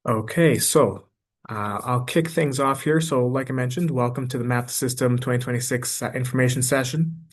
Okay, I'll kick things off here. So, like I mentioned, welcome to the Math System 2026 information session.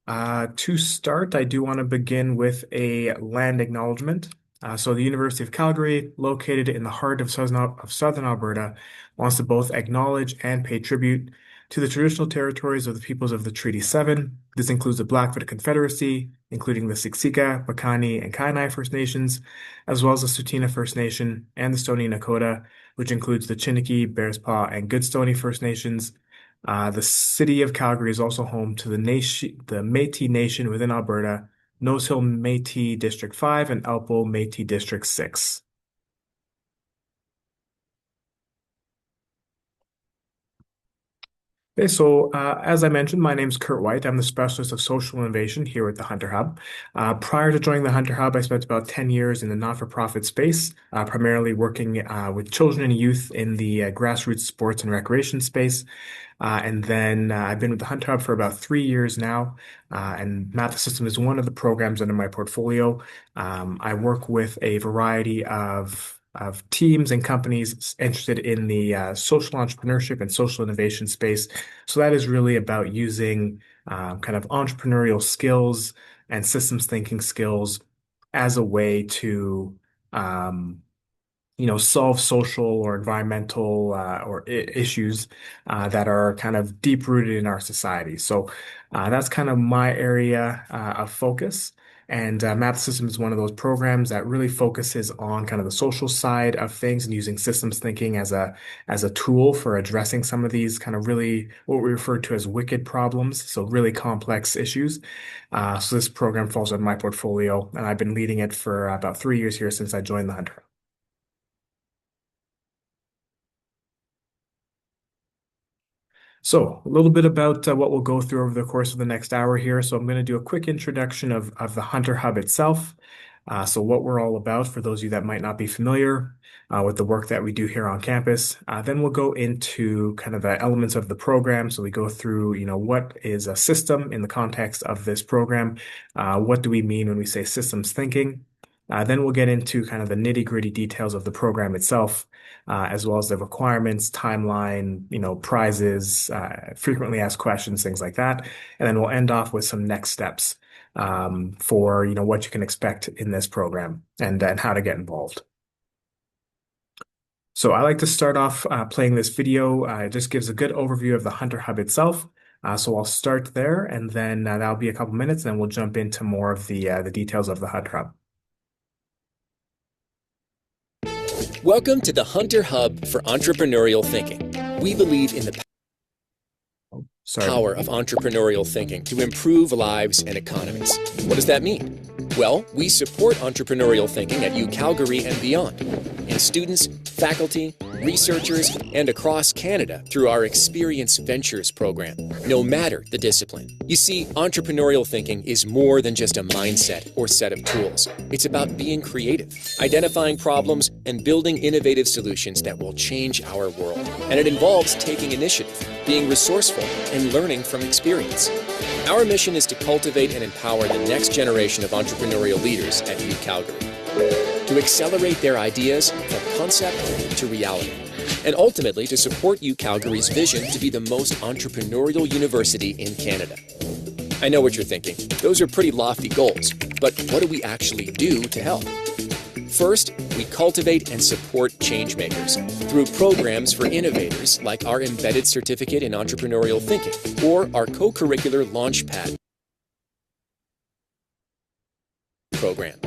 To start, I do want to begin with a land acknowledgement. The University of Calgary, located in the heart of Southern Alberta, wants to both acknowledge and pay tribute to the traditional territories of the peoples of the Treaty 7. This includes the Blackfoot Confederacy, including the Siksika, Piikani, and Kainai First Nations, as well as the Tsuut'ina First Nation and the Stoney Nakoda, which includes the Chiniki, Bearspaw, and Goodstoney First Nations. The city of Calgary is also home to the Métis Nation within Alberta, Nose Hill Métis District 5 and Elpo Métis District 6. Okay, as I mentioned, my name is Kurt White. I'm the specialist of social innovation here at the Hunter Hub. Prior to joining the Hunter Hub, I spent about 10 years in the not-for-profit space, primarily working with children and youth in the grassroots sports and recreation space. And then I've been with the Hunter Hub for about 3 years now, and Math System is one of the programs under my portfolio. I work with a variety of teams and companies interested in the social entrepreneurship and social innovation space. So that is really about using kind of entrepreneurial skills and systems thinking skills as a way to solve social or environmental or issues that are kind of deep rooted in our society. That's kind of my area of focus. And Math System is one of those programs that really focuses on kind of the social side of things and using systems thinking as a tool for addressing some of these kind of really what we refer to as wicked problems, so really complex issues. So this program falls on my portfolio, and I've been leading it for about 3 years here since I joined the Hunter. So, a little bit about what we'll go through over the course of the next hour here. So, I'm going to do a quick introduction of the Hunter Hub itself. What we're all about for those of you that might not be familiar with the work that we do here on campus. Then we'll go into kind of the elements of the program. So, we go through, what is a system in the context of this program? What do we mean when we say systems thinking? Then we'll get into kind of the nitty-gritty details of the program itself, as well as the requirements, timeline, prizes, frequently asked questions, things like that. And then we'll end off with some next steps for what you can expect in this program and how to get involved. So I like to start off playing this video. It just gives a good overview of the Hunter Hub itself. So I'll start there, and then that'll be a couple minutes, and then we'll jump into more of the details of the Hunter Hub. Welcome to the Hunter Hub for Entrepreneurial Thinking. We believe in the power of entrepreneurial thinking to improve lives and economies. What does that mean? Well, we support entrepreneurial thinking at UCalgary and beyond, in students, faculty, researchers, and across Canada through our Experience Ventures program, no matter the discipline. You see, entrepreneurial thinking is more than just a mindset or set of tools. It's about being creative, identifying problems, and building innovative solutions that will change our world. And it involves taking initiative, being resourceful, and learning from experience. Our mission is to cultivate and empower the next generation of entrepreneurial leaders at UCalgary, to accelerate their ideas from concept to reality, and ultimately to support UCalgary's vision to be the most entrepreneurial university in Canada. I know what you're thinking. Those are pretty lofty goals, but what do we actually do to help? First, we cultivate and support changemakers through programs for innovators like our Embedded Certificate in Entrepreneurial Thinking or our co-curricular Launchpad program.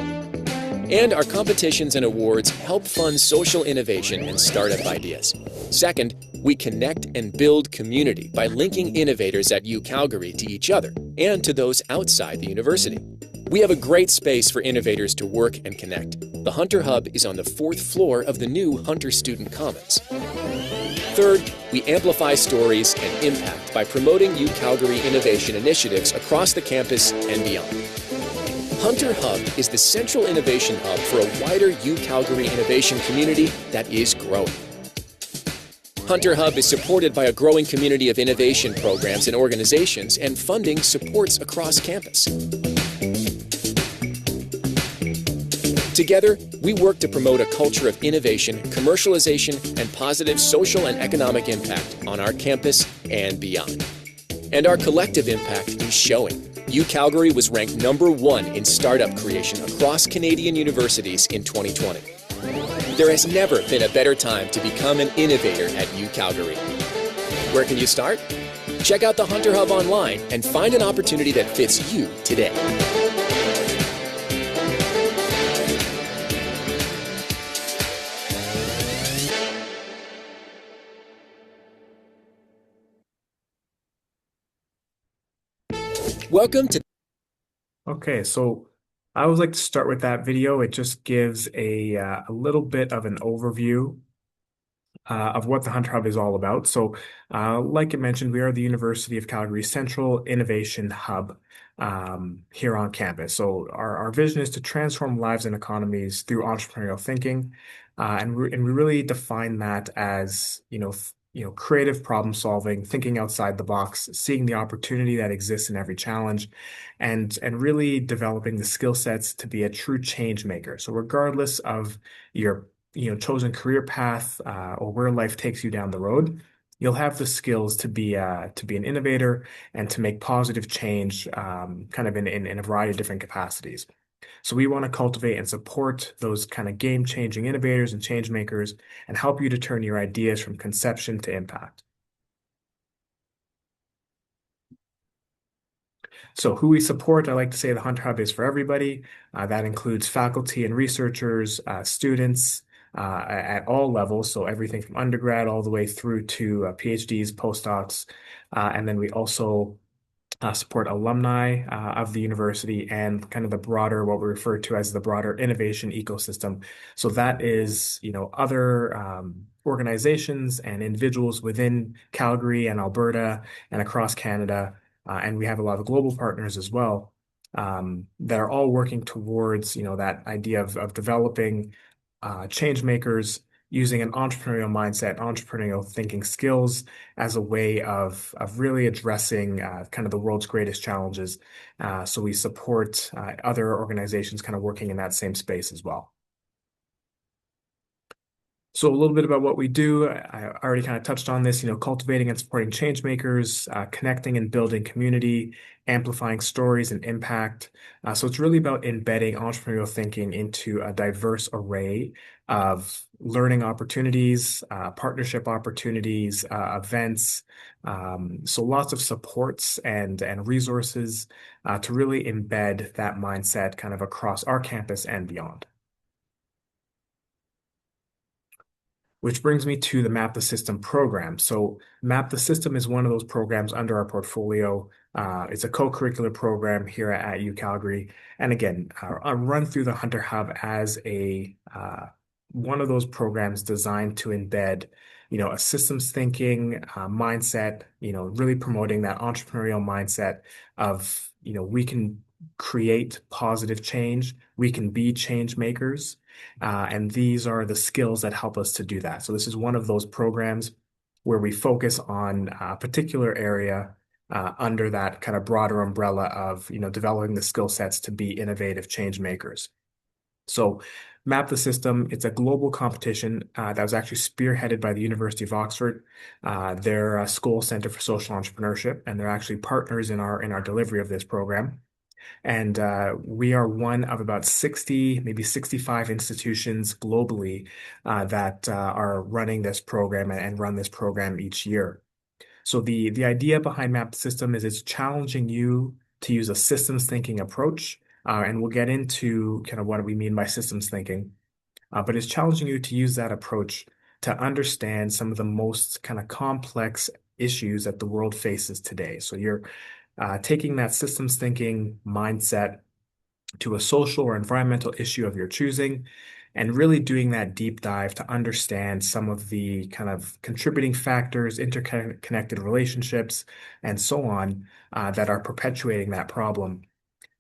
And our competitions and awards help fund social innovation and startup ideas. Second, we connect and build community by linking innovators at UCalgary to each other and to those outside the university. We have a great space for innovators to work and connect. The Hunter Hub is on the 4th floor of the new Hunter Student Commons. Third, we amplify stories and impact by promoting UCalgary innovation initiatives across the campus and beyond. Hunter Hub is the central innovation hub for a wider UCalgary innovation community that is growing. Hunter Hub is supported by a growing community of innovation programs and organizations, and funding supports across campus. Together, we work to promote a culture of innovation, commercialization, and positive social and economic impact on our campus and beyond. And our collective impact is showing. UCalgary was ranked #1 in startup creation across Canadian universities in 2020. There has never been a better time to become an innovator at UCalgary. Where can you start? Check out the Hunter Hub online and find an opportunity that fits you today. Welcome to. Okay, so I always like to start with that video. It just gives a little bit of an overview of what the Hunter Hub is all about. So, like I mentioned, we are the University of Calgary's central innovation hub here on campus. So, our vision is to transform lives and economies through entrepreneurial thinking, and we really define that as creative problem solving, thinking outside the box, seeing the opportunity that exists in every challenge, and really developing the skill sets to be a true change maker. So, regardless of your chosen career path or where life takes you down the road, you'll have the skills to be an innovator and to make positive change, kind of in a variety of different capacities. So we want to cultivate and support those kind of game-changing innovators and change makers and help you to turn your ideas from conception to impact. So who we support, I like to say the Hunter Hub is for everybody. That includes faculty and researchers, students at all levels. So everything from undergrad all the way through to PhDs, postdocs. And then we also support alumni of the university and kind of the broader, what we refer to as the broader innovation ecosystem. So that is, other organizations and individuals within Calgary and Alberta and across Canada. And we have a lot of global partners as well, that are all working towards, that idea of developing change makers using an entrepreneurial mindset, entrepreneurial thinking skills as a way of really addressing kind of the world's greatest challenges. So we support other organizations kind of working in that same space as well. So a little bit about what we do. I already kind of touched on this, cultivating and supporting change makers, connecting and building community, amplifying stories and impact. So it's really about embedding entrepreneurial thinking into a diverse array of learning opportunities, partnership opportunities, events. So lots of supports and resources to really embed that mindset kind of across our campus and beyond. Which brings me to the Map the System program. So Map the System is one of those programs under our portfolio. It's a co-curricular program here at UCalgary. And again, I'll run through the Hunter Hub as a one of those programs designed to embed, a systems thinking mindset, really promoting that entrepreneurial mindset of, we can create positive change, we can be change makers. And these are the skills that help us to do that. So this is one of those programs where we focus on a particular area under that kind of broader umbrella of, developing the skill sets to be innovative change makers. So Map the System, it's a global competition that was actually spearheaded by the University of Oxford. They're a school center for social entrepreneurship, and they're actually partners in our delivery of this program. And we are one of about 60, maybe 65 institutions globally that are running this program and run this program each year. So the idea behind Map System is it's challenging you to use a systems thinking approach. And we'll get into kind of what we mean by systems thinking. But it's challenging you to use that approach to understand some of the most kind of complex issues that the world faces today. So you're taking that systems thinking mindset to a social or environmental issue of your choosing and really doing that deep dive to understand some of the kind of contributing factors, interconnected relationships, and so on that are perpetuating that problem.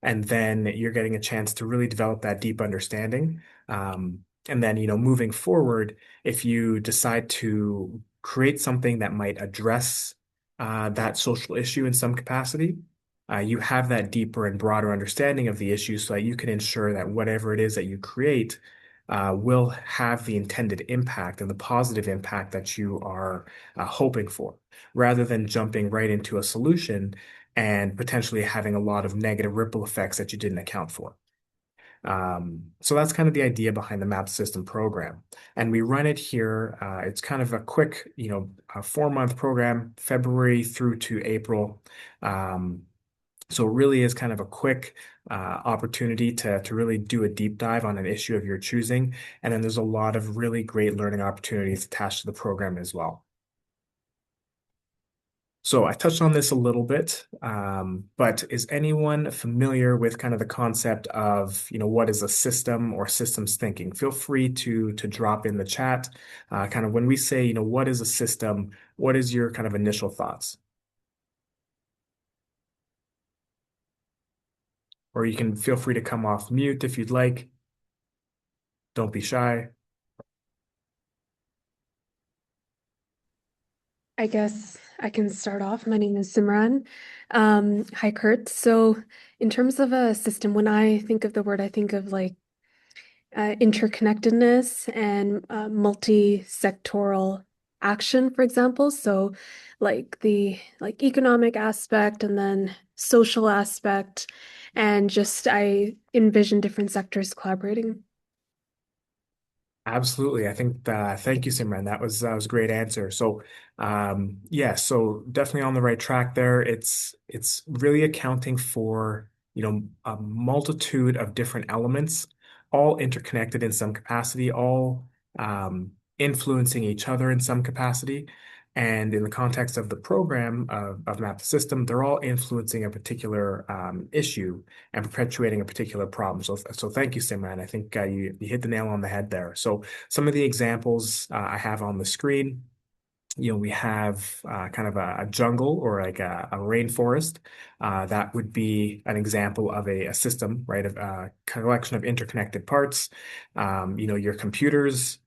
And then you're getting a chance to really develop that deep understanding. And then, moving forward, if you decide to create something that might address that social issue in some capacity, you have that deeper and broader understanding of the issue so that you can ensure that whatever it is that you create will have the intended impact and the positive impact that you are hoping for, rather than jumping right into a solution and potentially having a lot of negative ripple effects that you didn't account for. So that's kind of the idea behind the map system program. And we run it here. It's kind of a quick, a 4-month program, February through to April. Um, so it really is kind of a quick opportunity to really do a deep dive on an issue of your choosing. And then there's a lot of really great learning opportunities attached to the program as well. So I touched on this a little bit, but is anyone familiar with kind of the concept of, what is a system or systems thinking? Feel free to drop in the chat. Kind of when we say, what is a system, what is your kind of initial thoughts? Or you can feel free to come off mute if you'd like. Don't be shy. I guess I can start off. My name is Simran. Hi, Kurt. So, in terms of a system, when I think of the word, I think of like interconnectedness and multi-sectoral action, for example. So, like the economic aspect and then social aspect, and just I envision different sectors collaborating. Absolutely. I think thank you, Simran. That was a great answer. So yeah, so definitely on the right track there. It's really accounting for, a multitude of different elements, all interconnected in some capacity, all influencing each other in some capacity. And in the context of the program of Map the System, they're all influencing a particular issue and perpetuating a particular problem. So thank you, Simran. I think you hit the nail on the head there. So some of the examples I have on the screen, we have kind of a jungle or like a rainforest. That would be an example of a system, right? Of a collection of interconnected parts. Your computers,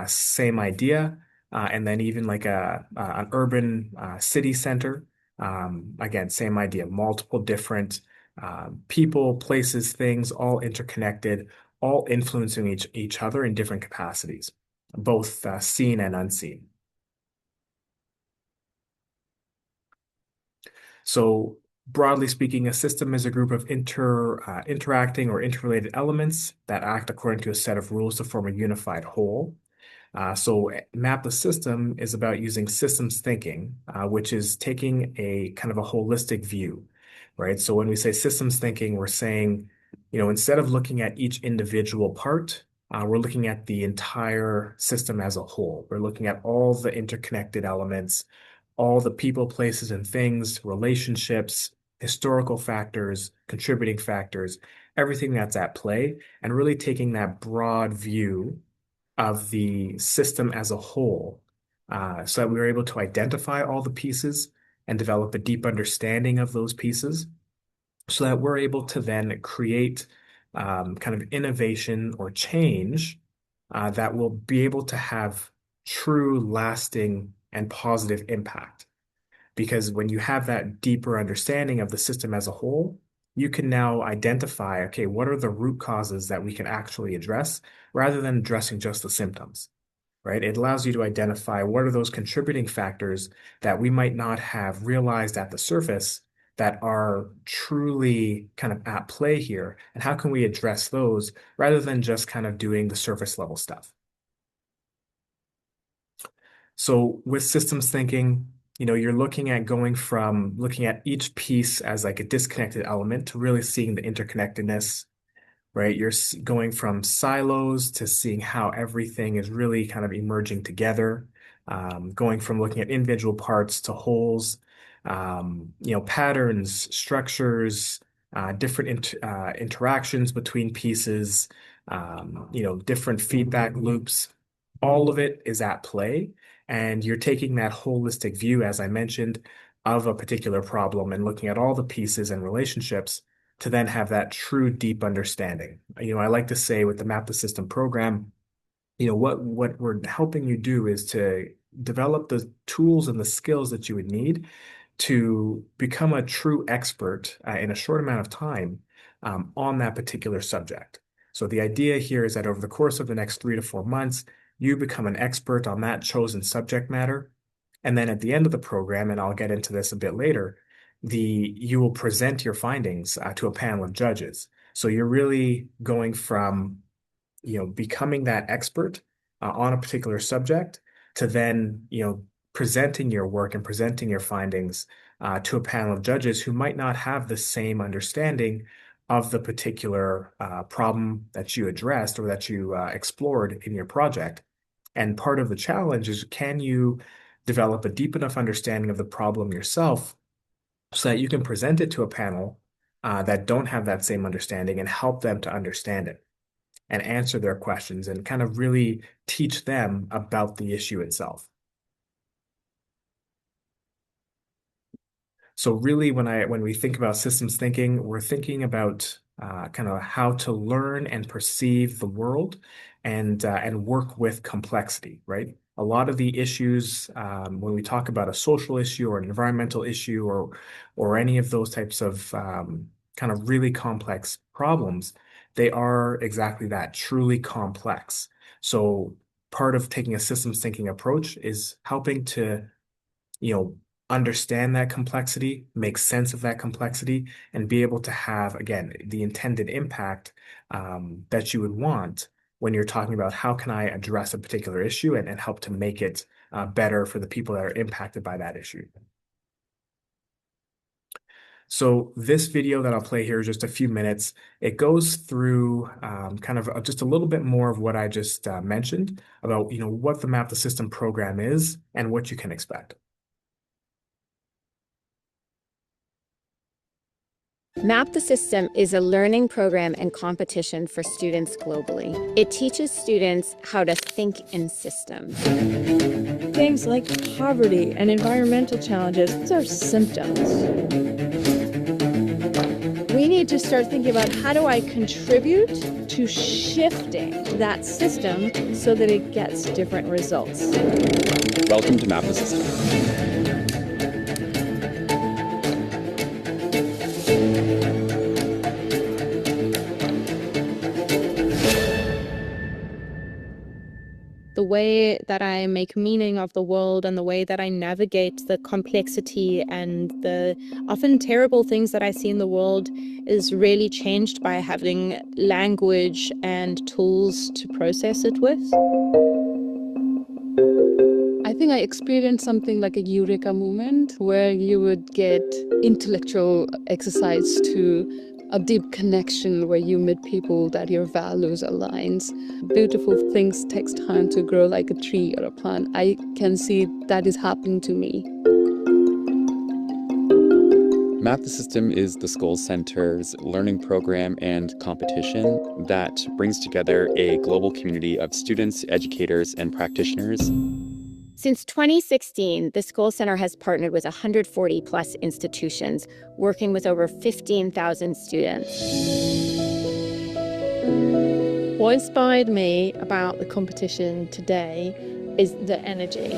same idea. And then even like an urban city center. Again, same idea, multiple different people, places, things, all interconnected, all influencing each other in different capacities, both seen and unseen. So broadly speaking, a system is a group of interacting or interrelated elements that act according to a set of rules to form a unified whole. So map the system is about using systems thinking, which is taking a kind of a holistic view, right? So when we say systems thinking, we're saying, instead of looking at each individual part, we're looking at the entire system as a whole. We're looking at all the interconnected elements, all the people, places, and things, relationships, historical factors, contributing factors, everything that's at play, and really taking that broad view of the system as a whole, so that we were able to identify all the pieces and develop a deep understanding of those pieces, so that we're able to then create kind of innovation or change that will be able to have true, lasting, and positive impact. Because when you have that deeper understanding of the system as a whole, you can now identify, okay, what are the root causes that we can actually address rather than addressing just the symptoms, right? It allows you to identify what are those contributing factors that we might not have realized at the surface that are truly kind of at play here, and how can we address those rather than just kind of doing the surface level stuff. So with systems thinking, you're looking at going from looking at each piece as like a disconnected element to really seeing the interconnectedness, right? You're going from silos to seeing how everything is really kind of emerging together, going from looking at individual parts to wholes, patterns, structures, different interactions between pieces, different feedback loops. All of it is at play, and you're taking that holistic view, as I mentioned, of a particular problem and looking at all the pieces and relationships to then have that true deep understanding. I like to say with the Map the System program, what we're helping you do is to develop the tools and the skills that you would need to become a true expert in a short amount of time on that particular subject. So the idea here is that over the course of the next 3 to 4 months, you become an expert on that chosen subject matter. And then at the end of the program, and I'll get into this a bit later, you will present your findings to a panel of judges. So you're really going from, becoming that expert on a particular subject to then, presenting your work and presenting your findings to a panel of judges who might not have the same understanding of the particular problem that you addressed or that you explored in your project. And part of the challenge is, can you develop a deep enough understanding of the problem yourself so that you can present it to a panel that don't have that same understanding and help them to understand it and answer their questions and kind of really teach them about the issue itself. So really, when we think about systems thinking, we're thinking about kind of how to learn and perceive the world and work with complexity, right? A lot of the issues when we talk about a social issue or an environmental issue or any of those types of kind of really complex problems, they are exactly that, truly complex. So part of taking a systems thinking approach is helping to, understand that complexity, make sense of that complexity, and be able to have, again, the intended impact that you would want when you're talking about how can I address a particular issue and help to make it better for the people that are impacted by that issue. So this video that I'll play here is just a few minutes. It goes through kind of just a little bit more of what I just mentioned about, what the Map the System program is and what you can expect. Map the System is a learning program and competition for students globally. It teaches students how to think in systems. Things like poverty and environmental challenges are symptoms. We need to start thinking about, how do I contribute to shifting that system so that it gets different results? Welcome to Map the System. The way that I make meaning of the world and the way that I navigate the complexity and the often terrible things that I see in the world is really changed by having language and tools to process it with. I think I experienced something like a eureka moment where you would get intellectual exercise to a deep connection where you meet people that your values aligns. Beautiful things takes time to grow, like a tree or a plant. I can see that is happening to me. Map the System is the School Center's learning program and competition that brings together a global community of students, educators, and practitioners. Since 2016, the School Center has partnered with 140 plus institutions, working with over 15,000 students. What inspired me about the competition today is the energy.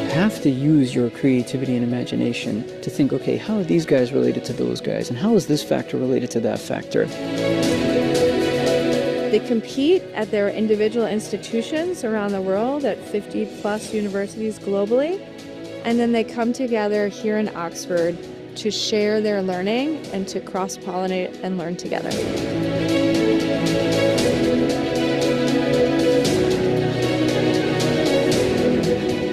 You have to use your creativity and imagination to think, okay, how are these guys related to those guys? And how is this factor related to that factor? They compete at their individual institutions around the world at 50 plus universities globally. And then they come together here in Oxford to share their learning and to cross-pollinate and learn together.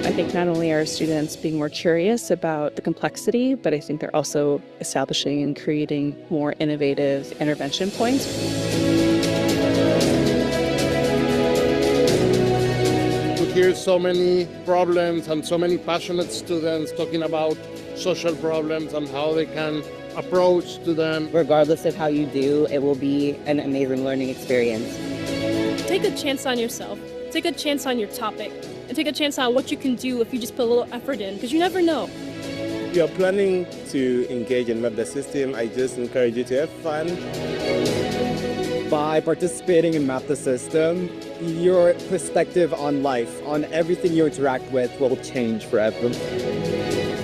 I think not only are students being more curious about the complexity, but I think they're also establishing and creating more innovative intervention points. Hear so many problems and so many passionate students talking about social problems and how they can approach to them. Regardless of how you do, it will be an amazing learning experience. Take a chance on yourself. Take a chance on your topic. And take a chance on what you can do if you just put a little effort in, because you never know. If you're planning to engage in Map the System, I just encourage you to have fun. By participating in Map the System, your perspective on life, on everything you interact with, will change forever.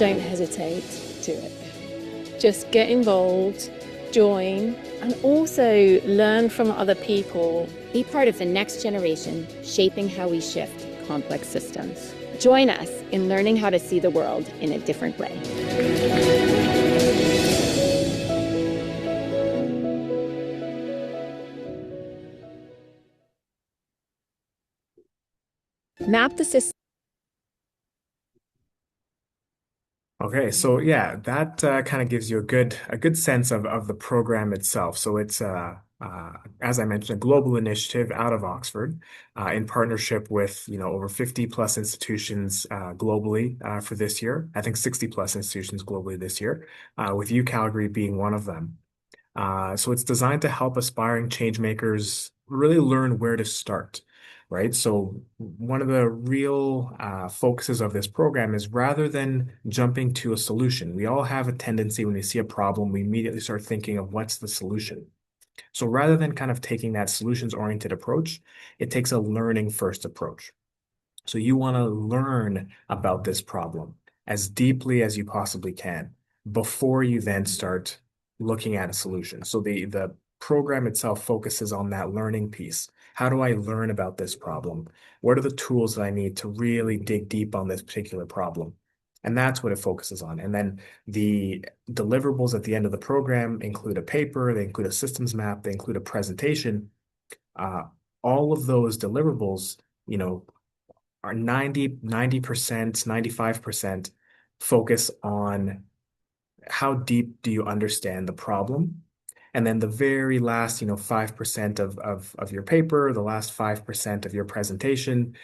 don't hesitate, do it. Just get involved, join, and also learn from other people. Be part of the next generation shaping how we shift complex systems. Join us in learning how to see the world in a different way. Map the system. Okay, so yeah, that kind of gives you a good sense of the program itself. So it's as I mentioned, a global initiative out of Oxford in partnership with over 50 plus institutions globally for this year. I think 60 plus institutions globally this year, with UCalgary being one of them. So it's designed to help aspiring change makers really learn where to start, right? So one of the real focuses of this program is rather than jumping to a solution, we all have a tendency when we see a problem, we immediately start thinking of what's the solution. So rather than kind of taking that solutions-oriented approach, it takes a learning first approach. So you want to learn about this problem as deeply as you possibly can before you then start looking at a solution. So the program itself focuses on that learning piece. How do I learn about this problem? What are the tools that I need to really dig deep on this particular problem? And that's what it focuses on. And then the deliverables at the end of the program include a paper, they include a systems map, they include a presentation. Uh, all of those deliverables, are 90%, 95% focus on how deep do you understand the problem? And then the very last, 5% of your paper, the last 5% of your presentation,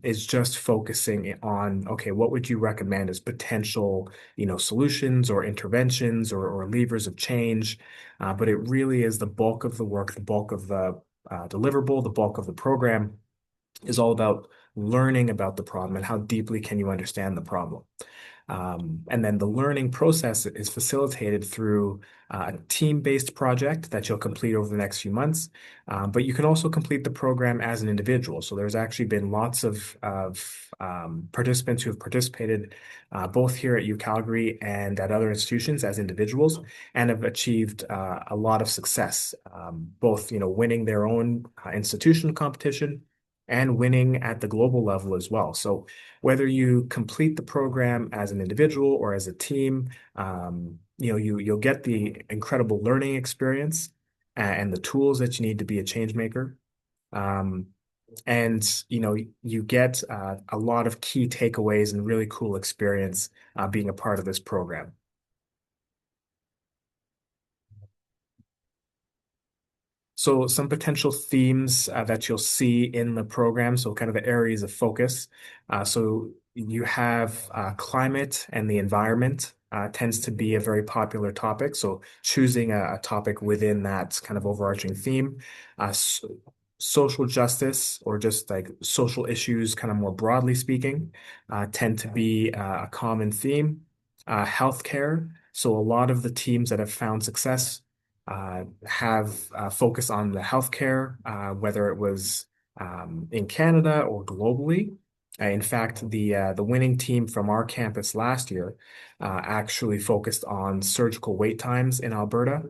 is just focusing on, okay, what would you recommend as potential, solutions or interventions or levers of change? But it really is the bulk of the work, the bulk of the deliverable, the bulk of the program is all about learning about the problem and how deeply can you understand the problem. And then the learning process is facilitated through a team-based project that you'll complete over the next few months. But you can also complete the program as an individual. So there's actually been lots of participants who have participated both here at UCalgary and at other institutions as individuals and have achieved a lot of success, both winning their own institutional competition and winning at the global level as well. So whether you complete the program as an individual or as a team, you'll get the incredible learning experience and the tools that you need to be a change maker. Um, and you get a lot of key takeaways and really cool experience being a part of this program. So some potential themes that you'll see in the program, so kind of the areas of focus. So you have climate and the environment tends to be a very popular topic. So choosing a topic within that kind of overarching theme. Social justice or just like social issues, kind of more broadly speaking, tend to be a common theme. Healthcare. So a lot of the teams that have found success have focused on the healthcare, whether it was in Canada or globally. In fact, the winning team from our campus last year actually focused on surgical wait times in Alberta.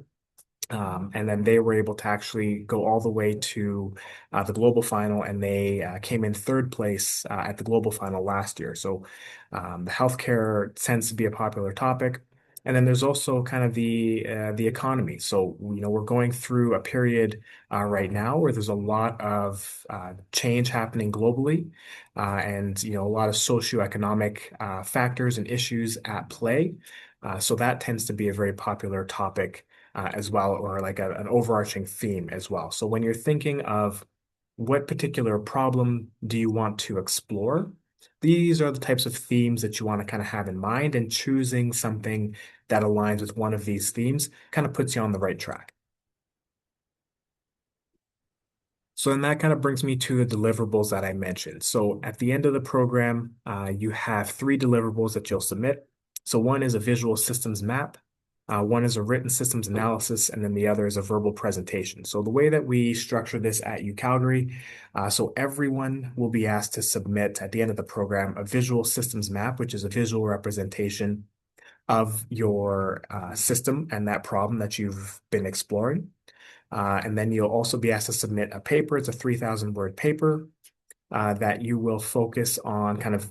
And then they were able to actually go all the way to the global final, and they came in third place at the global final last year. So the healthcare tends to be a popular topic. And then there's also kind of the economy. So we're going through a period right now where there's a lot of change happening globally, and a lot of socioeconomic factors and issues at play. So that tends to be a very popular topic as well, or like an overarching theme as well. So when you're thinking of what particular problem do you want to explore, these are the types of themes that you want to kind of have in mind, and choosing something that aligns with one of these themes kind of puts you on the right track. So then that kind of brings me to the deliverables that I mentioned. So at the end of the program, you have 3 deliverables that you'll submit. So one is a visual systems map. One is a written systems analysis, and then the other is a verbal presentation. So the way that we structure this at UCalgary, so everyone will be asked to submit at the end of the program a visual systems map, which is a visual representation of your system and that problem that you've been exploring. And then you'll also be asked to submit a paper. It's a 3,000 word paper that you will focus on kind of,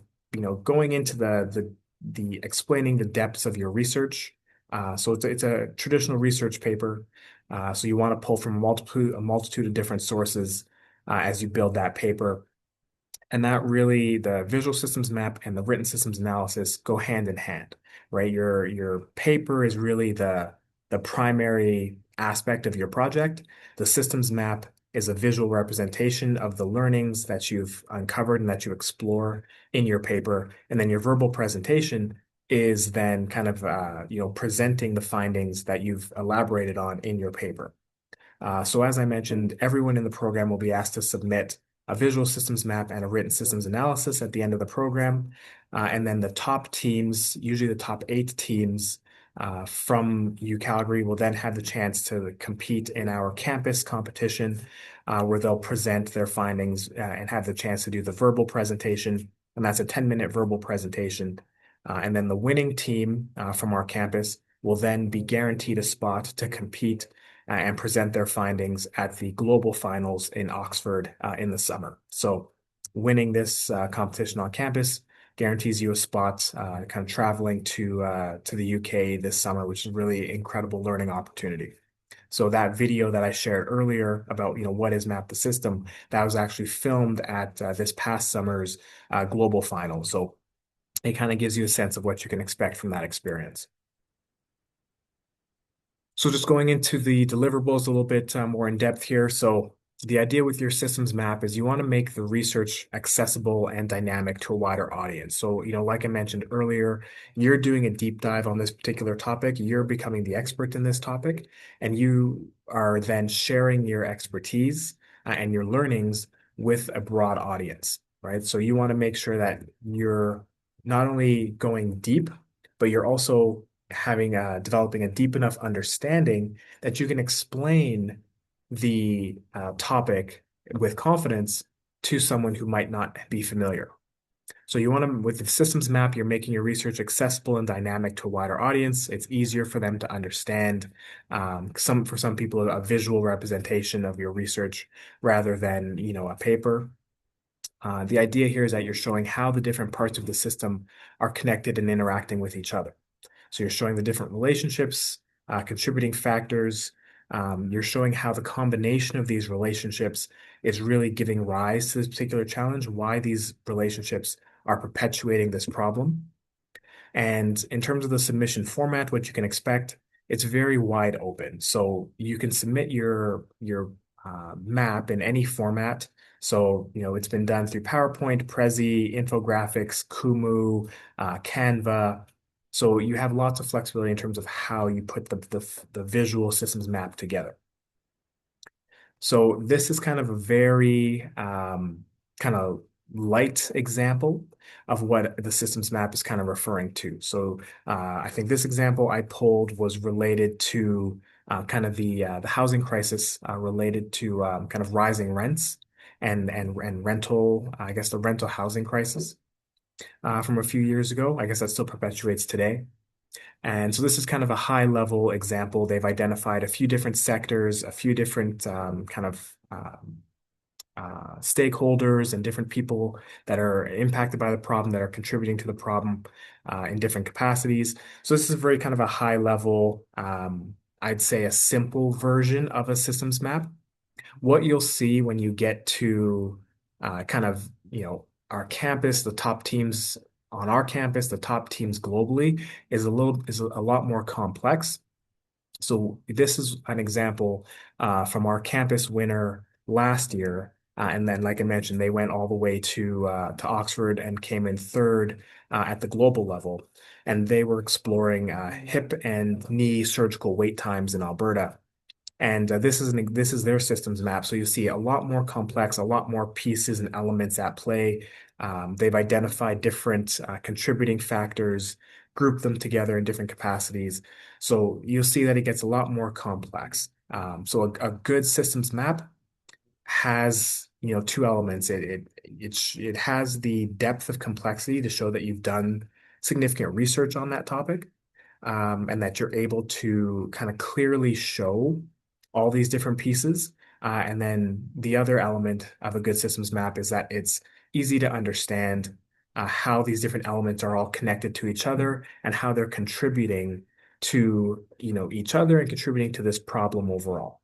going into the explaining the depths of your research. So it's a traditional research paper. So you want to pull from a multitude of different sources as you build that paper. And that really, the visual systems map and the written systems analysis go hand in hand, right? Your paper is really the primary aspect of your project. The systems map is a visual representation of the learnings that you've uncovered and that you explore in your paper. And then your verbal presentation is then kind of presenting the findings that you've elaborated on in your paper. So as I mentioned, everyone in the program will be asked to submit a visual systems map and a written systems analysis at the end of the program. And then the top teams, usually the top 8 teams from UCalgary, will then have the chance to compete in our campus competition, where they'll present their findings and have the chance to do the verbal presentation. And that's a 10-minute verbal presentation. And then the winning team from our campus will then be guaranteed a spot to compete and present their findings at the global finals in Oxford in the summer. So winning this competition on campus guarantees you a spot kind of traveling to the UK this summer, which is a really incredible learning opportunity. So that video that I shared earlier about, what is Map the System, that was actually filmed at this past summer's global final. So it kind of gives you a sense of what you can expect from that experience. So just going into the deliverables a little bit more in depth here. So the idea with your systems map is you want to make the research accessible and dynamic to a wider audience. So, like I mentioned earlier, you're doing a deep dive on this particular topic. You're becoming the expert in this topic, and you are then sharing your expertise and your learnings with a broad audience, right? So you want to make sure that you're not only going deep, but you're also developing a deep enough understanding that you can explain the topic with confidence to someone who might not be familiar. So you want to, with the systems map, you're making your research accessible and dynamic to a wider audience. It's easier for them to understand. For some people, a visual representation of your research rather than, a paper. The idea here is that you're showing how the different parts of the system are connected and interacting with each other. So you're showing the different relationships, contributing factors. You're showing how the combination of these relationships is really giving rise to this particular challenge, why these relationships are perpetuating this problem. And in terms of the submission format, what you can expect, it's very wide open. So you can submit your map in any format. So, it's been done through PowerPoint, Prezi, infographics, Kumu, Canva. So you have lots of flexibility in terms of how you put the visual systems map together. So this is kind of a very kind of light example of what the systems map is kind of referring to. So I think this example I pulled was related to kind of the housing crisis related to kind of rising rents and rental, I guess the rental housing crisis from a few years ago. I guess that still perpetuates today. And so this is kind of a high level example. They've identified a few different sectors, a few different kind of stakeholders and different people that are impacted by the problem, that are contributing to the problem in different capacities. So this is very kind of a high level, I'd say a simple version of a systems map. What you'll see when you get to kind of, our campus, the top teams on our campus, the top teams globally is a lot more complex. So this is an example from our campus winner last year. And then, like I mentioned, they went all the way to Oxford and came in third at the global level. And they were exploring hip and knee surgical wait times in Alberta. And this is their systems map. So you see a lot more complex, a lot more pieces and elements at play. They've identified different contributing factors group them together in different capacities. So you'll see that it gets a lot more complex. So a good systems map has, two elements. It has the depth of complexity to show that you've done significant research on that topic, and that you're able to kind of clearly show all these different pieces. And then the other element of a good systems map is that it's easy to understand how these different elements are all connected to each other and how they're contributing to, each other and contributing to this problem overall.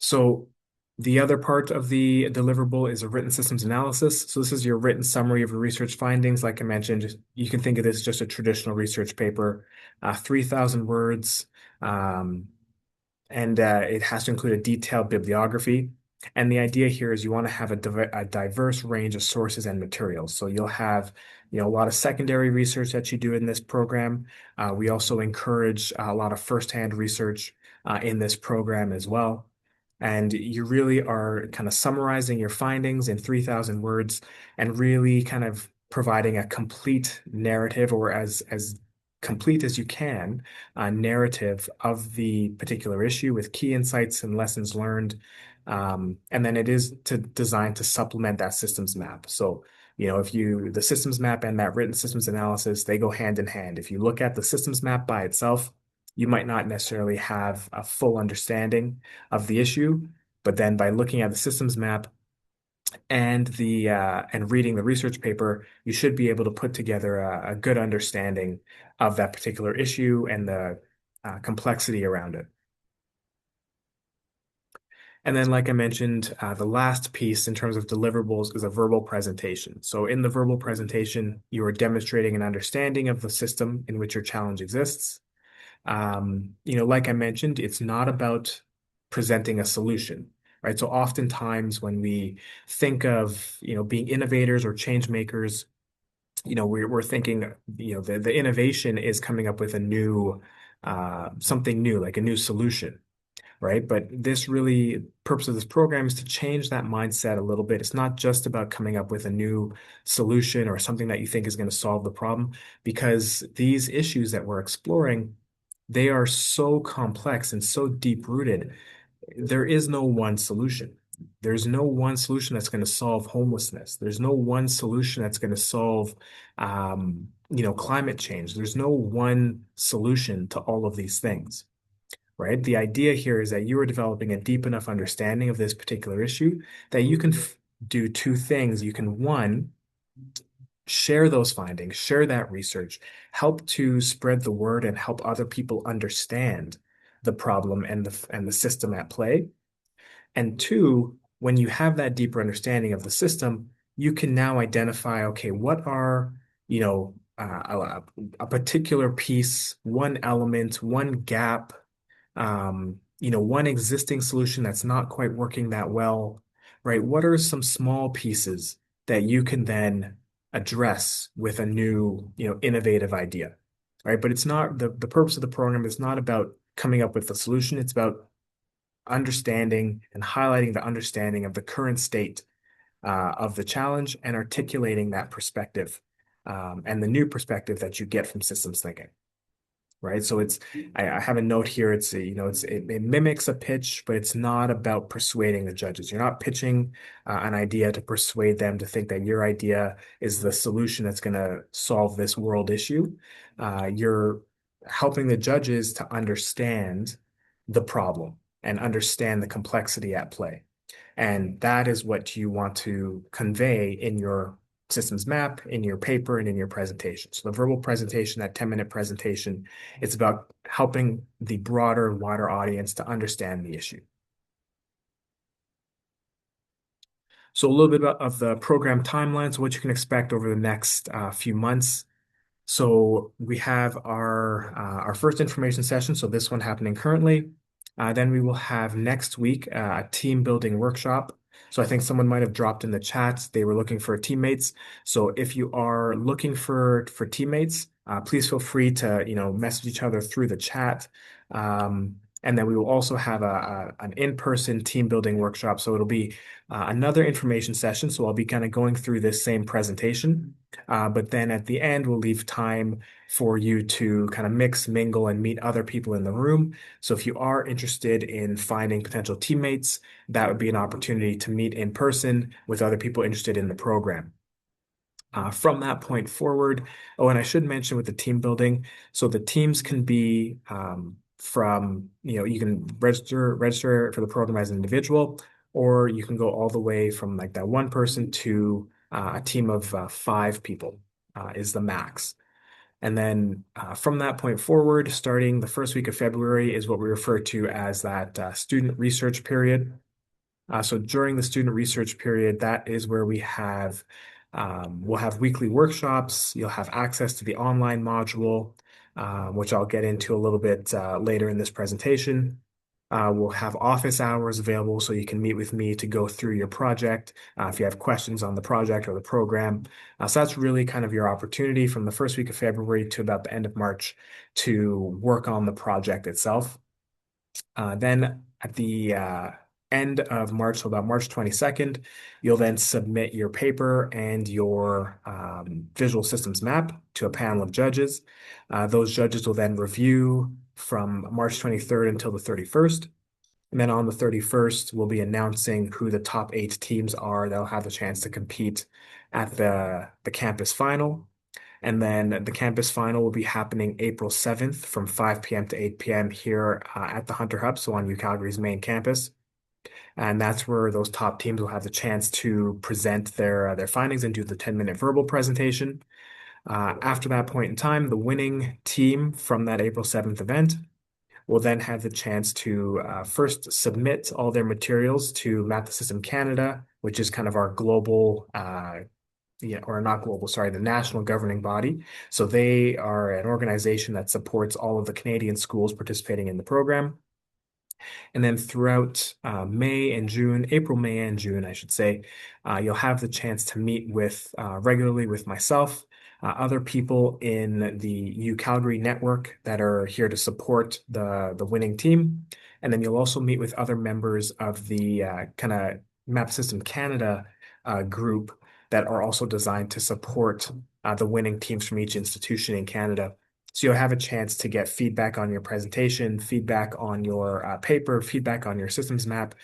So the other part of the deliverable is a written systems analysis. So this is your written summary of your research findings. Like I mentioned, you can think of this as just a traditional research paper, 3,000 words, and it has to include a detailed bibliography. And the idea here is you want to have a diverse range of sources and materials. So you'll have, a lot of secondary research that you do in this program. We also encourage a lot of firsthand research in this program as well. And you really are kind of summarizing your findings in 3,000 words and really kind of providing a complete narrative, or as complete as you can, narrative of the particular issue with key insights and lessons learned. And then it is designed to supplement that systems map. So, the systems map and that written systems analysis, they go hand in hand. If you look at the systems map by itself, you might not necessarily have a full understanding of the issue, but then by looking at the systems map and reading the research paper, you should be able to put together a good understanding of that particular issue and the complexity around it. And then, like I mentioned, the last piece in terms of deliverables is a verbal presentation. So in the verbal presentation, you are demonstrating an understanding of the system in which your challenge exists. Like I mentioned, it's not about presenting a solution, right? So oftentimes when we think of, being innovators or change makers, we're thinking, the innovation is coming up with a new, something new, like a new solution, right? But purpose of this program is to change that mindset a little bit. It's not just about coming up with a new solution or something that you think is going to solve the problem, because these issues that we're exploring, they are so complex and so deep rooted. There is no one solution. There's no one solution that's going to solve homelessness. There's no one solution that's going to solve, climate change. There's no one solution to all of these things, right? The idea here is that you are developing a deep enough understanding of this particular issue that you can do two things. You can, one, share those findings, share that research, help to spread the word and help other people understand the problem and the system at play. And two, when you have that deeper understanding of the system, you can now identify, okay, what are, a particular piece, one element, one gap, one existing solution that's not quite working that well, right? What are some small pieces that you can then address with a new, innovative idea, right? But it's not the purpose of the program is not about coming up with a solution. It's about understanding and highlighting the understanding of the current state of the challenge and articulating that perspective and the new perspective that you get from systems thinking. Right. So I have a note here. It mimics a pitch, but it's not about persuading the judges. You're not pitching an idea to persuade them to think that your idea is the solution that's going to solve this world issue. You're helping the judges to understand the problem and understand the complexity at play. And that is what you want to convey in your systems map, in your paper, and in your presentation. So the verbal presentation, that 10-minute presentation, it's about helping the broader, wider audience to understand the issue. So a little bit of the program timeline, so what you can expect over the next few months. So we have our first information session, so this one happening currently. Then we will have next week a team building workshop. So I think someone might have dropped in the chat. They were looking for teammates. So if you are looking for teammates, please feel free to message each other through the chat. And then we will also have an in-person team building workshop. So it'll be another information session. So I'll be kind of going through this same presentation. But then at the end, we'll leave time for you to kind of mix, mingle, and meet other people in the room. So if you are interested in finding potential teammates, that would be an opportunity to meet in person with other people interested in the program. From that point forward, oh, and I should mention with the team building, so the teams can be from, you can register for the program as an individual, or you can go all the way from like that one person to a team of 5 people is the max. And then from that point forward, starting the first week of February is what we refer to as that student research period. So during the student research period, that is where we'll have weekly workshops. You'll have access to the online module, which I'll get into a little bit later in this presentation. We'll have office hours available so you can meet with me to go through your project if you have questions on the project or the program. So that's really kind of your opportunity from the first week of February to about the end of March to work on the project itself. Then at the end of March, so about March 22nd, you'll then submit your paper and your visual systems map to a panel of judges. Those judges will then review from March 23rd until the 31st. And then on the 31st, we'll be announcing who the top 8 teams are that'll have the chance to compete at the campus final. And then the campus final will be happening April 7th from 5 p.m. to 8 p.m. here at the Hunter Hub, so on UCalgary's main campus. And that's where those top teams will have the chance to present their findings and do the 10-minute verbal presentation. After that point in time, the winning team from that April 7th event will then have the chance to first submit all their materials to Map the System Canada, which is kind of our global or not global, sorry, the national governing body. So they are an organization that supports all of the Canadian schools participating in the program. And then throughout May and June, April, May, and June, I should say, you'll have the chance to meet with regularly with myself, other people in the UCalgary network that are here to support the winning team. And then you'll also meet with other members of the kind of Map System Canada group that are also designed to support the winning teams from each institution in Canada. So you'll have a chance to get feedback on your presentation, feedback on your paper, feedback on your systems map,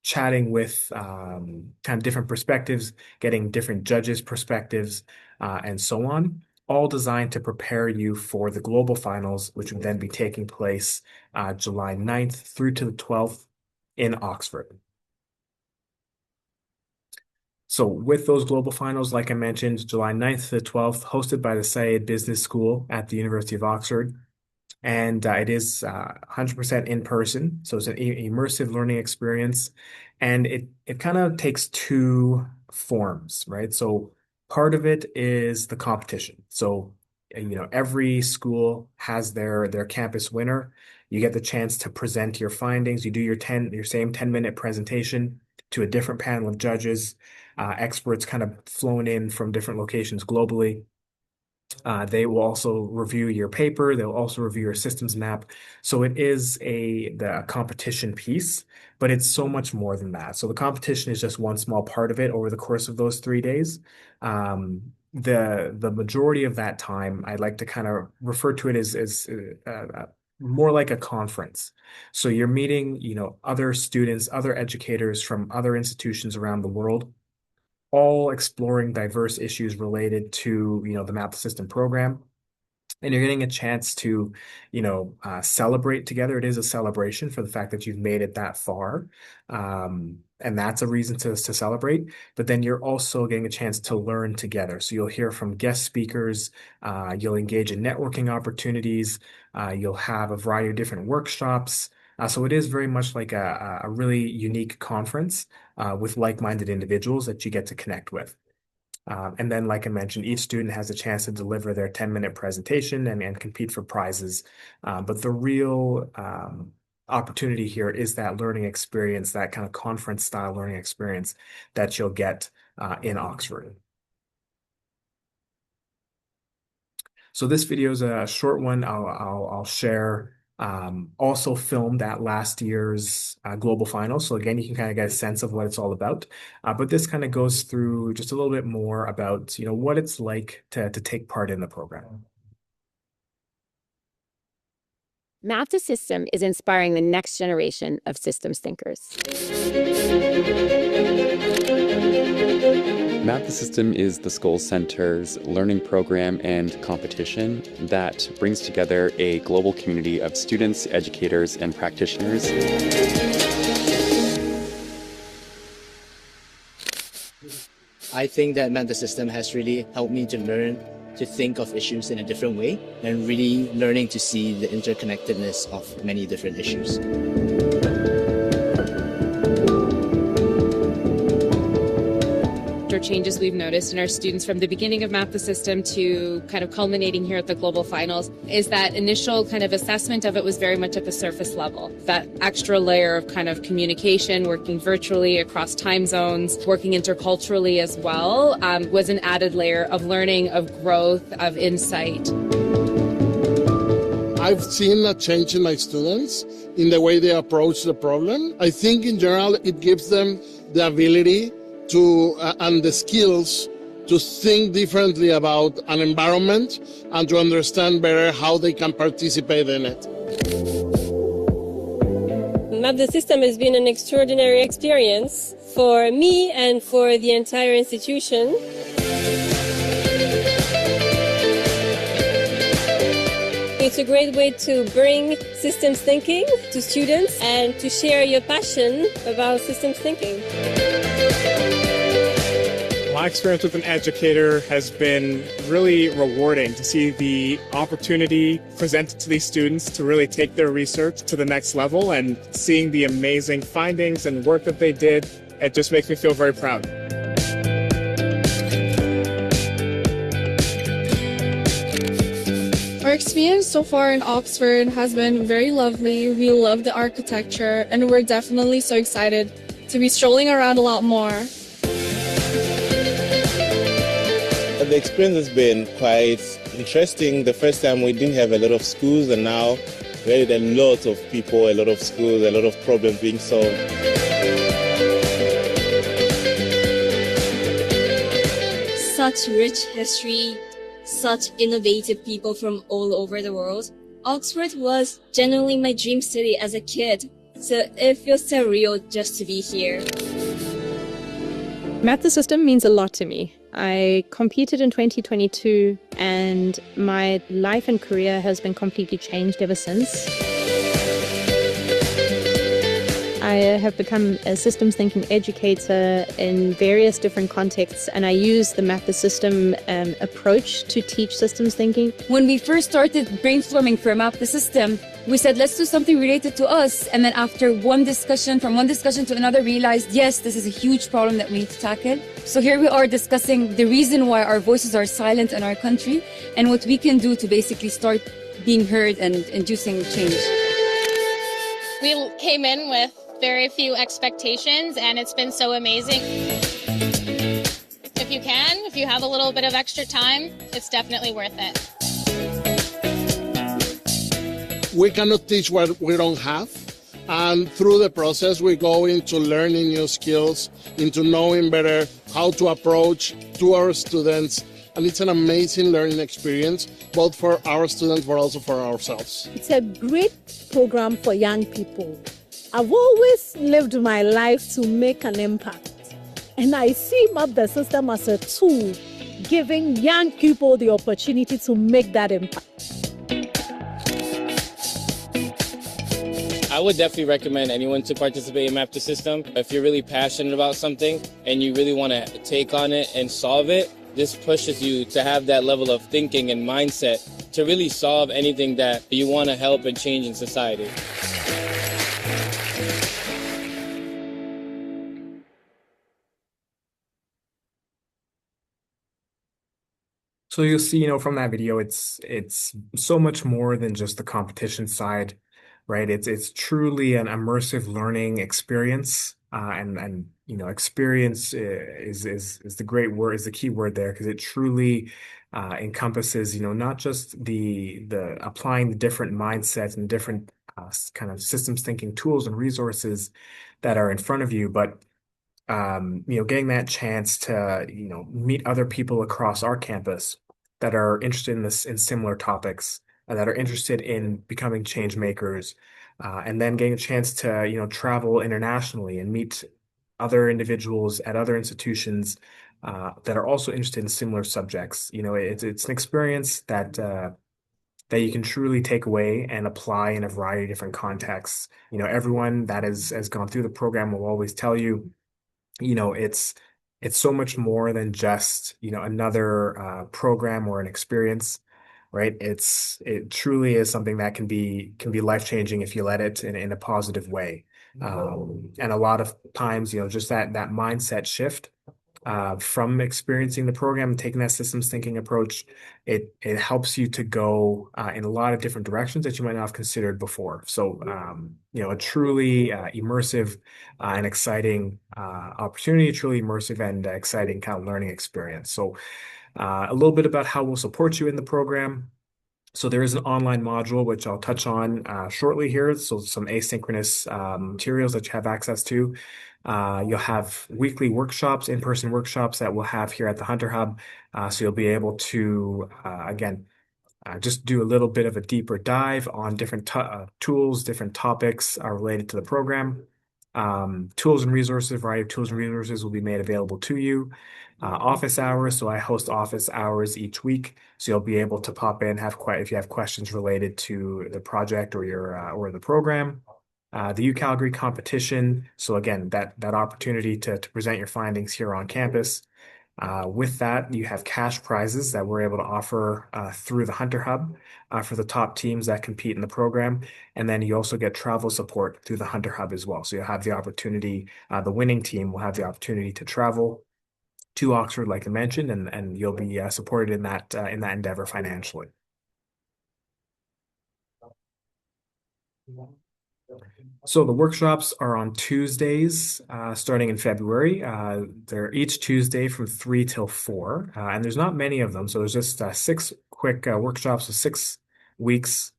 chatting with kind of different perspectives, getting different judges' perspectives, and so on, all designed to prepare you for the global finals, which would then be taking place July 9th through to the 12th in Oxford. So with those global finals, like I mentioned, July 9th to the 12th, hosted by the Syed Business School at the University of Oxford. And it is 100% in person. So it's an immersive learning experience. And it kind of takes 2 forms, right? So part of it is the competition. So, every school has their campus winner. You get the chance to present your findings. You do your same 10-minute presentation to a different panel of judges, experts kind of flown in from different locations globally. They will also review your paper. They'll also review your systems map. So it is the competition piece, but it's so much more than that. So the competition is just one small part of it over the course of those 3 days. The majority of that time, I like to kind of refer to it as more like a conference. So you're meeting, other students, other educators from other institutions around the world, all exploring diverse issues related to, the Map the System program. And you're getting a chance to, celebrate together. It is a celebration for the fact that you've made it that far. And that's a reason to celebrate. But then you're also getting a chance to learn together. So you'll hear from guest speakers. You'll engage in networking opportunities. You'll have a variety of different workshops. So it is very much like a really unique conference with like-minded individuals that you get to connect with. And then, like I mentioned, each student has a chance to deliver their 10-minute presentation and compete for prizes. But the real opportunity here is that learning experience, that kind of conference-style learning experience that you'll get in Oxford. So this video is a short one. I'll share Also filmed at last year's global finals. So again, you can kind of get a sense of what it's all about. But this kind of goes through just a little bit more about, what it's like to take part in the program. Math to System is inspiring the next generation of systems thinkers. Math the System is the School Center's learning program and competition that brings together a global community of students, educators, and practitioners. I think that Math the System has really helped me to learn to think of issues in a different way and really learning to see the interconnectedness of many different issues. Changes we've noticed in our students from the beginning of Math the System to kind of culminating here at the global finals is that initial kind of assessment of it was very much at the surface level. That extra layer of kind of communication, working virtually across time zones, working interculturally as well, was an added layer of learning, of growth, of insight. I've seen a change in my students in the way they approach the problem. I think in general it gives them the ability to and the skills to think differently about an environment and to understand better how they can participate in it. Math the System has been an extraordinary experience for me and for the entire institution. It's a great way to bring systems thinking to students and to share your passion about systems thinking. My experience with an educator has been really rewarding to see the opportunity presented to these students to really take their research to the next level, and seeing the amazing findings and work that they did, it just makes me feel very proud. Our experience so far in Oxford has been very lovely. We love the architecture and we're definitely so excited to be strolling around a lot more. The experience has been quite interesting. The first time we didn't have a lot of schools, and now we had a lot of people, a lot of schools, a lot of problems being solved. Such rich history, such innovative people from all over the world. Oxford was genuinely my dream city as a kid, so it feels surreal just to be here. Math the System means a lot to me. I competed in 2022 and my life and career has been completely changed ever since. I have become a systems thinking educator in various different contexts, and I use the Math the System approach to teach systems thinking. When we first started brainstorming for Math the System, we said, let's do something related to us. And then after from one discussion to another, realized, yes, this is a huge problem that we need to tackle. So here we are discussing the reason why our voices are silent in our country and what we can do to basically start being heard and inducing change. We came in with very few expectations, and it's been so amazing. If you have a little bit of extra time, it's definitely worth it. We cannot teach what we don't have, and through the process we go into learning new skills, into knowing better how to approach to our students, and it's an amazing learning experience, both for our students but also for ourselves. It's a great program for young people. I've always lived my life to make an impact, and I see Math the System as a tool giving young people the opportunity to make that impact. I would definitely recommend anyone to participate in Math the System. If you're really passionate about something and you really want to take on it and solve it, this pushes you to have that level of thinking and mindset to really solve anything that you want to help and change in society. So you'll see, from that video, it's so much more than just the competition side, right? It's truly an immersive learning experience. and experience is the great word, is the key word there, because it truly encompasses, not just the applying the different mindsets and different kind of systems thinking tools and resources that are in front of you, but getting that chance to, meet other people across our campus that are interested in in similar topics, that are interested in becoming change makers, and then getting a chance to, travel internationally and meet other individuals at other institutions, that are also interested in similar subjects. It's an experience that you can truly take away and apply in a variety of different contexts. Everyone that has gone through the program will always tell you, it's so much more than just, another program or an experience, right? It truly is something that can be life-changing if you let it in a positive way. And a lot of times, just that mindset shift from experiencing the program and taking that systems thinking approach, it helps you to go in a lot of different directions that you might not have considered before. So, a truly immersive and exciting opportunity, truly immersive and exciting kind of learning experience. So, a little bit about how we'll support you in the program. So there is an online module, which I'll touch on shortly here. So some asynchronous materials that you have access to. You'll have weekly workshops, in-person workshops that we'll have here at the Hunter Hub. So you'll be able to, again, just do a little bit of a deeper dive on different tools, different topics related to the program. Tools and resources, a variety of tools and resources will be made available to you. Office hours, so I host office hours each week, so you'll be able to pop in, if you have questions related to the project or the program. The UCalgary competition, so again, that opportunity to present your findings here on campus. With that, you have cash prizes that we're able to offer through the Hunter Hub for the top teams that compete in the program. And then you also get travel support through the Hunter Hub as well. So you'll have the opportunity, the winning team will have the opportunity to travel to Oxford, like I mentioned, and you'll be supported in that endeavor financially. So the workshops are on Tuesdays, starting in February. They're each Tuesday from 3 till 4, and there's not many of them. So there's just 6 quick workshops of 6 weeks.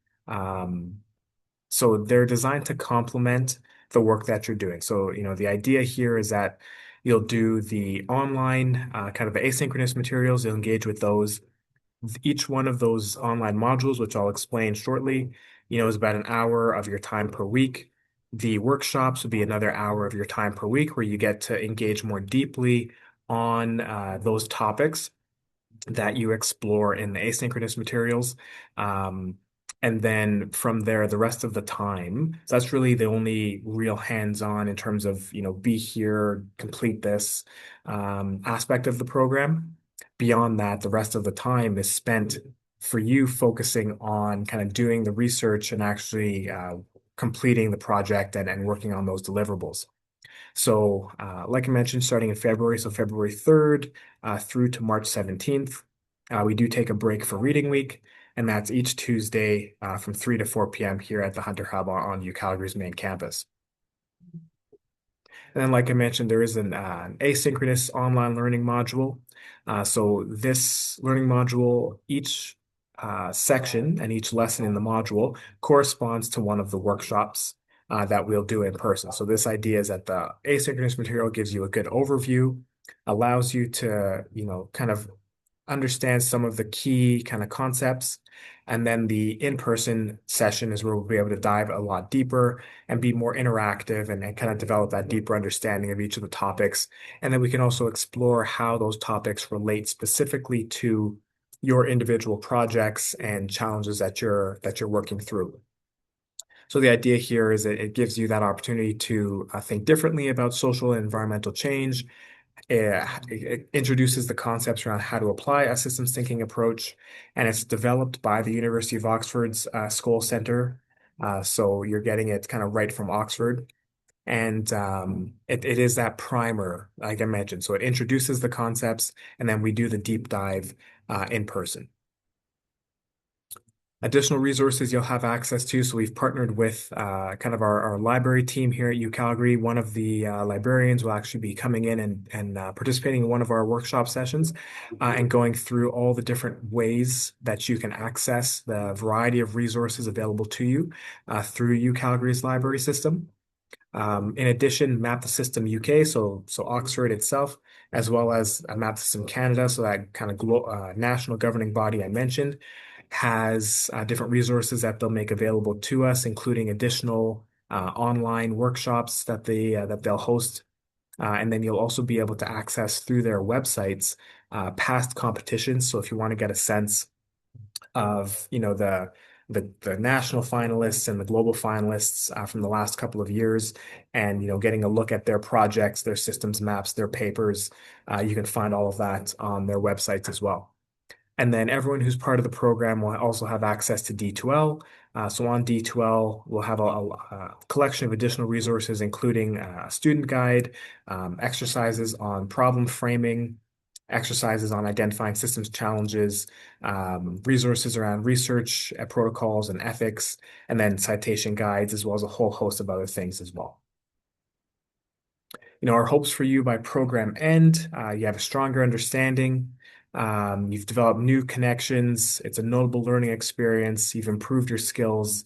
So they're designed to complement the work that you're doing. So, the idea here is that you'll do the online kind of asynchronous materials. You'll engage with those. Each one of those online modules, which I'll explain shortly, is about an hour of your time per week. The workshops would be another hour of your time per week where you get to engage more deeply on those topics that you explore in the asynchronous materials. And then from there, the rest of the time, so that's really the only real hands-on in terms of, be here, complete this aspect of the program. Beyond that, the rest of the time is spent for you focusing on kind of doing the research and actually completing the project and working on those deliverables. So, like I mentioned, starting in February, so February 3rd through to March 17th, we do take a break for Reading Week, and that's each Tuesday from 3 to 4 p.m. here at the Hunter Hub on UCalgary's main campus. And then, like I mentioned, there is an asynchronous online learning module. So this learning module, each section and each lesson in the module corresponds to one of the workshops that we'll do in person. So this idea is that the asynchronous material gives you a good overview, allows you to, kind of understand some of the key kind of concepts. And then the in-person session is where we'll be able to dive a lot deeper and be more interactive and kind of develop that deeper understanding of each of the topics. And then we can also explore how those topics relate specifically to your individual projects and challenges that you're working through. So the idea here is that it gives you that opportunity to think differently about social and environmental change. It introduces the concepts around how to apply a systems thinking approach, and it's developed by the University of Oxford's Scholl Center. So you're getting it kind of right from Oxford. And it is that primer, like I mentioned. So it introduces the concepts, and then we do the deep dive in person. Additional resources you'll have access to. So we've partnered with kind of our library team here at UCalgary. One of the librarians will actually be coming in and participating in one of our workshop sessions and going through all the different ways that you can access the variety of resources available to you through UCalgary's library system. In addition, Map the System UK, so Oxford itself, as well as Map the System Canada, so that kind of national governing body I mentioned, has different resources that they'll make available to us, including additional online workshops that they'll host. And then you'll also be able to access through their websites past competitions. So if you want to get a sense of, the national finalists and the global finalists from the last couple of years, and getting a look at their projects, their systems maps, their papers, you can find all of that on their websites as well. And then everyone who's part of the program will also have access to D2L. So on D2L, we'll have a collection of additional resources, including a student guide, exercises on problem framing, exercises on identifying systems challenges, resources around research protocols and ethics, and then citation guides, as well as a whole host of other things as well. Our hopes for you by program end, you have a stronger understanding. You've developed new connections. It's a notable learning experience. You've improved your skills.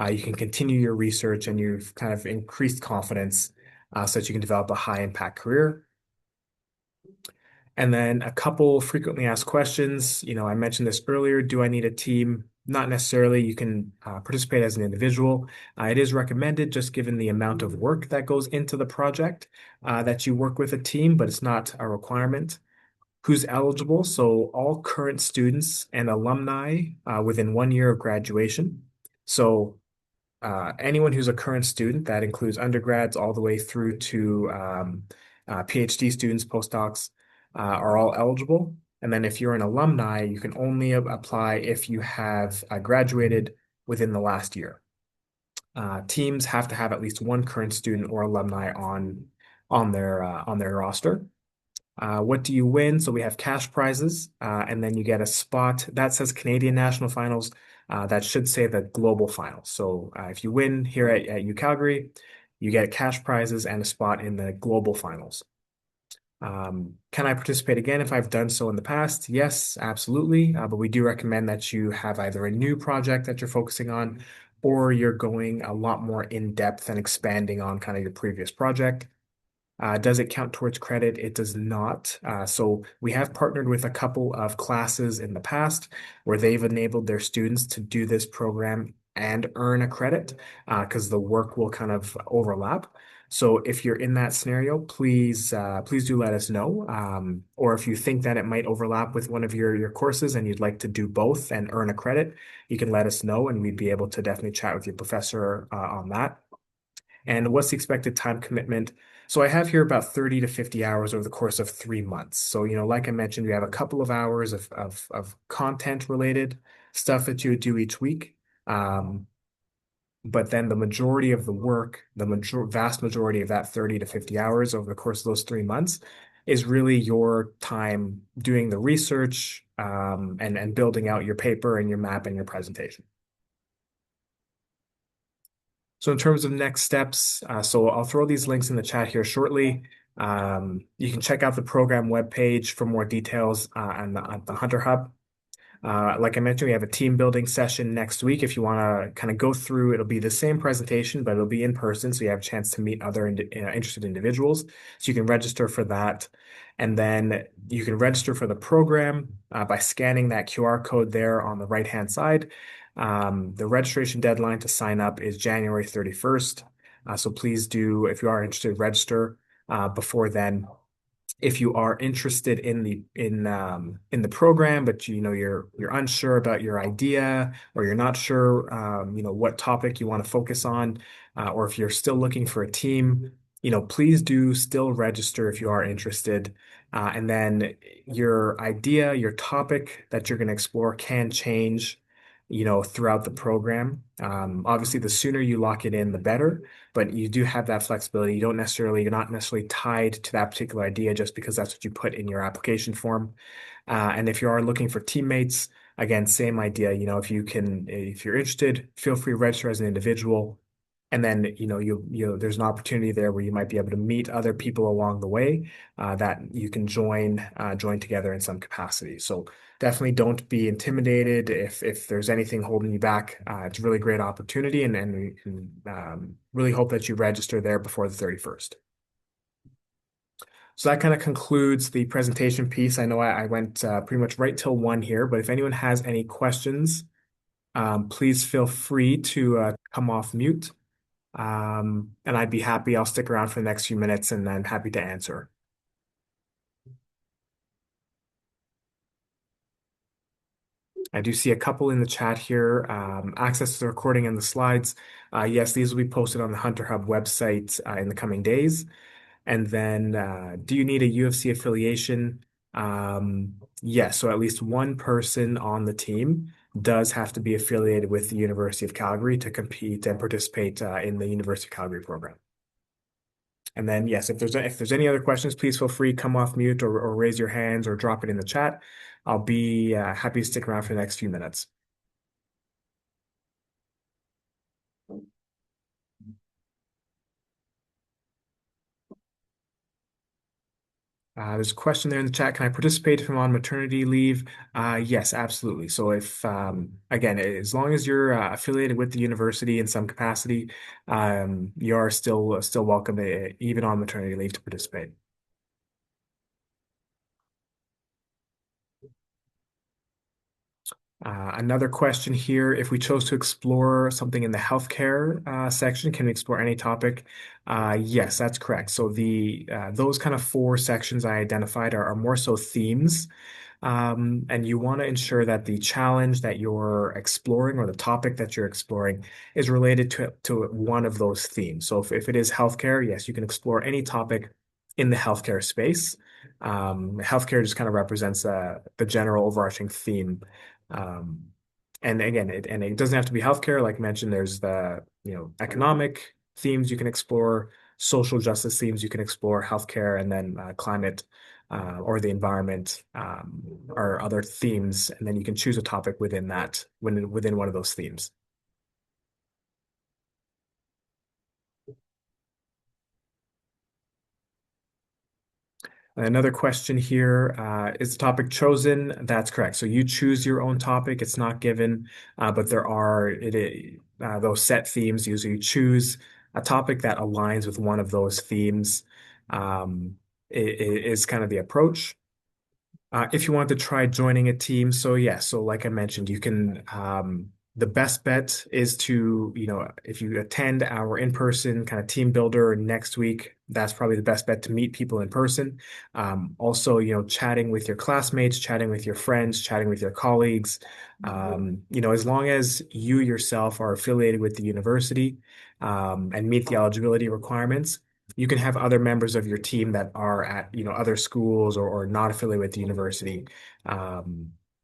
You can continue your research, and you've kind of increased confidence so that you can develop a high impact career. And then a couple frequently asked questions. I mentioned this earlier. Do I need a team? Not necessarily. You can participate as an individual. It is recommended, just given the amount of work that goes into the project, that you work with a team, but it's not a requirement. Who's eligible? So all current students and alumni within 1 year of graduation. So anyone who's a current student, that includes undergrads all the way through to PhD students, postdocs, are all eligible. And then if you're an alumni, you can only apply if you have graduated within the last year. Teams have to have at least one current student or alumni on their roster. What do you win? So we have cash prizes, and then you get a spot that says Canadian National Finals. That should say the global finals. So if you win here at UCalgary, you get cash prizes and a spot in the global finals. Can I participate again if I've done so in the past? Yes, absolutely. But we do recommend that you have either a new project that you're focusing on, or you're going a lot more in depth and expanding on kind of your previous project. Does it count towards credit? It does not. So we have partnered with a couple of classes in the past where they've enabled their students to do this program and earn a credit because the work will kind of overlap. So if you're in that scenario, please do let us know. Or if you think that it might overlap with one of your courses and you'd like to do both and earn a credit, you can let us know and we'd be able to definitely chat with your professor on that. And what's the expected time commitment? So I have here about 30 to 50 hours over the course of 3 months. So, like I mentioned, we have a couple of hours of content related stuff that you would do each week. But then the majority of the work, vast majority of that 30 to 50 hours over the course of those 3 months is really your time doing the research and building out your paper and your map and your presentation. So in terms of next steps, so I'll throw these links in the chat here shortly. You can check out the program webpage for more details on the Hunter Hub. Like I mentioned, we have a team building session next week. If you want to kind of go through, it'll be the same presentation, but it'll be in person. So you have a chance to meet other interested individuals. So you can register for that. And then you can register for the program by scanning that QR code there on the right-hand side. The registration deadline to sign up is January 31st. So please do, if you are interested, register before then. If you are interested in the program, but you're unsure about your idea, or you're not sure what topic you want to focus on, or if you're still looking for a team, please do still register if you are interested. And then your idea, your topic that you're going to explore can change throughout the program. Obviously, the sooner you lock it in, the better, but you do have that flexibility. You're not necessarily tied to that particular idea just because that's what you put in your application form. And if you are looking for teammates, again, same idea, if you're interested, feel free to register as an individual. And then, there's an opportunity there where you might be able to meet other people along the way that you can join together in some capacity. So definitely don't be intimidated if there's anything holding you back. It's a really great opportunity, and we can really hope that you register there before the 31st. So that kind of concludes the presentation piece. I know I went pretty much right till 1 here, but if anyone has any questions, please feel free to come off mute. And I'd be happy. I'll stick around for the next few minutes and I'm happy to answer. I do see a couple in the chat here. Access to the recording and the slides. Yes, these will be posted on the Hunter Hub website in the coming days. And then, do you need a UFC affiliation? Yes, so at least one person on the team does have to be affiliated with the University of Calgary to compete and participate in the University of Calgary program. And then, yes, if there's any other questions, please feel free, come off mute or raise your hands or drop it in the chat. I'll be happy to stick around for the next few minutes. There's a question there in the chat. Can I participate if I'm on maternity leave? Yes, absolutely. So if, again, as long as you're affiliated with the university in some capacity, you are still welcome, even on maternity leave, to participate. Another question here, if we chose to explore something in the healthcare section, can we explore any topic? Yes, that's correct. So those kind of 4 sections I identified are more so themes. And you want to ensure that the challenge that you're exploring or the topic that you're exploring is related to one of those themes. So if it is healthcare, yes, you can explore any topic in the healthcare space. Healthcare just kind of represents the general overarching theme. Um, and again, it doesn't have to be healthcare. Like mentioned, there's the economic themes you can explore, social justice themes you can explore, healthcare, and then climate or the environment are other themes, and then you can choose a topic within within one of those themes. Another question here, is the topic chosen? That's correct. So you choose your own topic. It's not given, but there are those set themes. Usually you choose a topic that aligns with one of those themes, is kind of the approach. If you want to try joining a team, so yeah, so like I mentioned, you can, the best bet is to, if you attend our in-person kind of team builder next week, that's probably the best bet to meet people in person. Also, chatting with your classmates, chatting with your friends, chatting with your colleagues, as long as you yourself are affiliated with the university, and meet the eligibility requirements, you can have other members of your team that are at other schools or not affiliated with the university.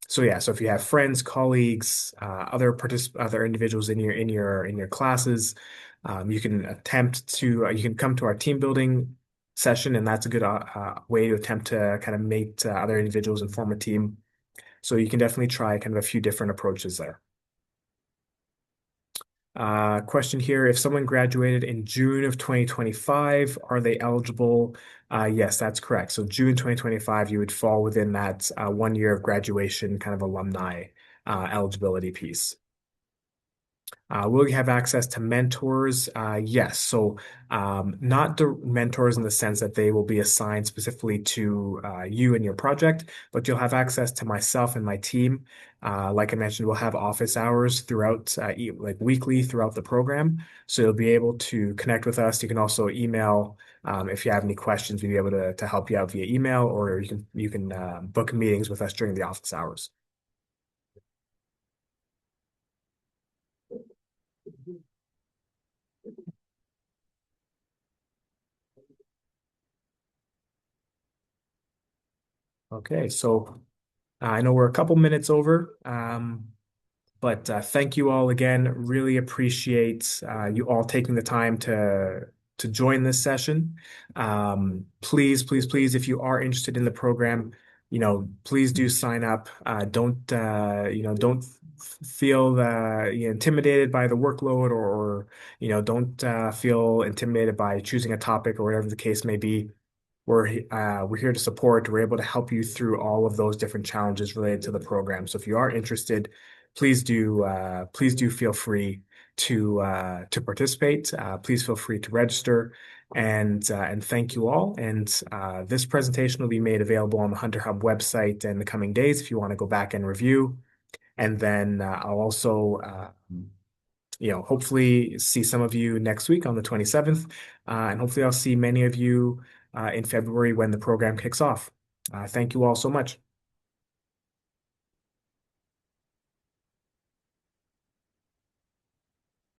So yeah, so if you have friends, colleagues, other individuals in your classes, you can you can come to our team building session, and that's a good way to attempt to kind of meet other individuals and form a team. So you can definitely try kind of a few different approaches there. Question here, if someone graduated in June of 2025, are they eligible? Yes, that's correct. So June 2025, you would fall within that 1 year of graduation kind of alumni eligibility piece. Will you have access to mentors? Yes. So not the mentors in the sense that they will be assigned specifically to you and your project, but you'll have access to myself and my team. Like I mentioned, we'll have office hours throughout, like weekly throughout the program. So you'll be able to connect with us. You can also email if you have any questions. We'll be able to help you out via email, or you can book meetings with us during the office hours. Okay, so I know we're a couple minutes over, but thank you all again. Really appreciate you all taking the time to join this session. Please, please, please, if you are interested in the program, please do sign up. Don't feel intimidated by the workload, or don't feel intimidated by choosing a topic or whatever the case may be. We're here to support. We're able to help you through all of those different challenges related to the program. So if you are interested, please do feel free to participate. Please feel free to register, and thank you all. And this presentation will be made available on the Hunter Hub website in the coming days if you want to go back and review. And then I'll also hopefully see some of you next week on the 27th. And hopefully I'll see many of you in February when the program kicks off. Thank you all so much.